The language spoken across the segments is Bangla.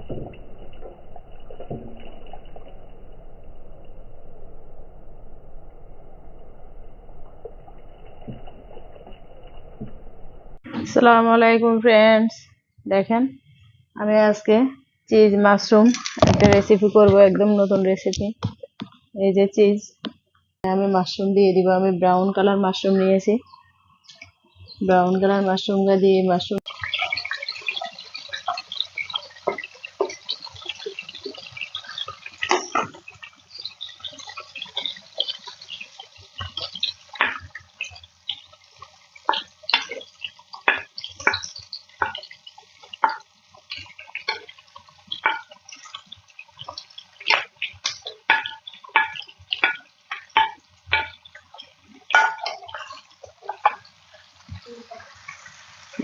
আসসালামু আলাইকুম ফ্রেন্ডস, দেখেন আমি আজকে চিজ মাশরুম একটা রেসিপি করব, একদম নতুন রেসিপি। এই যে চিজ, আমি মাশরুম দিয়ে দিব। আমি ব্রাউন কালার মাশরুম নিয়েছি। ব্রাউন কালার মাশরুমটা দিয়ে মাশরুম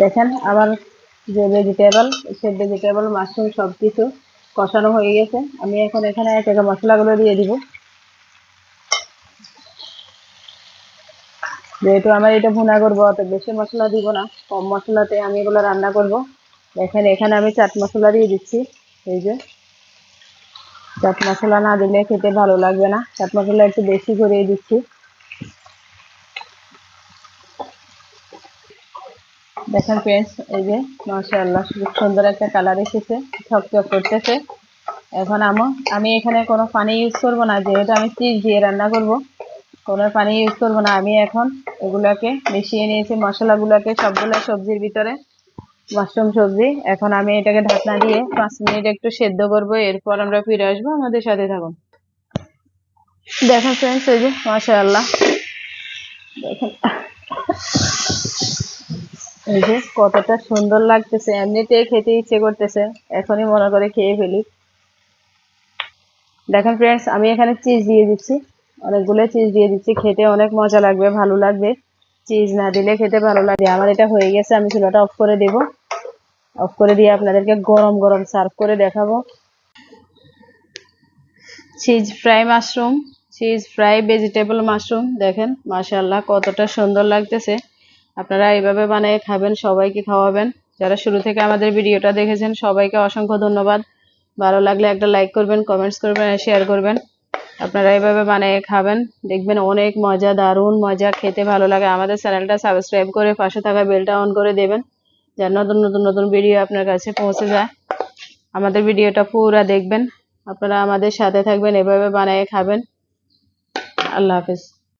দেখেন আমার যে ভেজিটেবল, সেই ভেজিটেবল মাশরুম সবকিছু কষানো হয়ে গেছে। আমি এখন এখানে এক এক মশলাগুলো দিয়ে দিব। যেহেতু আমার এটা ভুনা করবো, অত বেশি মশলা দিব না, কম মশলাতে আমি এগুলো রান্না করব। দেখেন এখানে আমি চাট মশলা দিয়ে দিচ্ছি। এই যে চাট মশলা না দিলে খেতে ভালো লাগবে না, চাট মশলা একটু বেশি করে দিচ্ছি। দেখেন ফ্রেন্ডস, এই যে মাশাআল্লাহ খুব সুন্দর একটা কালার এসেছে, চকচক করতেছে। এখন আমি এখানে কোনো পানি ইউজ করব না, যেহেতু আমি চিজ দিয়ে রান্না করব, কোনো পানি ইউজ করব না। আমি এখন এগুলাকে মিশিয়ে নিয়েছি, মশলাগুলোকে সবগুলো সবজির ভিতরে, মাশরুম সবজি। এখন আমি এটাকে ঢাকনা দিয়ে 5 মিনিট একটু সেদ্ধ করব, এরপর আমরা ফিরে আসবো। আমাদের সাথে থাকুন। দেখেন ফ্রেন্ডস, এই যে মাশাআল্লাহ, দেখেন এই যে কতটা সুন্দর লাগতেছে, এমনিতে খেতে ইচ্ছে করতেছে, এখনই মনে করে খেয়ে ফেলি। দেখেন ফ্রেন্ডস, আমি এখানে চিজ দিয়ে দিচ্ছি, অনেকগুলো চিজ দিয়ে দিচ্ছি। খেতে অনেক মজা লাগবে, ভালো লাগবে। চিজ না দিলে খেতে ভালো লাগে। আমার এটা হয়ে গেছে, আমি চুলাটা অফ করে দেব। অফ করে দিয়ে আপনাদেরকে গরম গরম সার্ভ করে দেখাবো। Cheese fry mushroom, cheese fry vegetable mushroom. দেখেন মাশাআল্লাহ কতটা সুন্দর লাগতেছে। আপনারা এইভাবে বানিয়ে খাবেন, সবাইকে খাওয়াবেন। যারা শুরু থেকে আমাদের ভিডিওটা দেখেছেন সবাইকে অসংখ্য ধন্যবাদ। ভালো লাগলে একটা লাইক করবেন, কমেন্টস করবেন আর শেয়ার করবেন। আপনারা এইভাবে বানিয়ে খাবেন, দেখবেন অনেক মজা, দারুণ মজা, খেতে ভালো লাগে। আমাদের চ্যানেলটা সাবস্ক্রাইব করে পাশে থাকা বেলটা অন করে দেবেন, যেন নতুন নতুন নতুন ভিডিও আপনার কাছে পৌঁছে যায়। আমাদের ভিডিওটা পুরো দেখবেন, আপনারা আমাদের সাথে থাকবেন, এভাবে বানিয়ে খাবেন। আল্লাহ হাফেজ।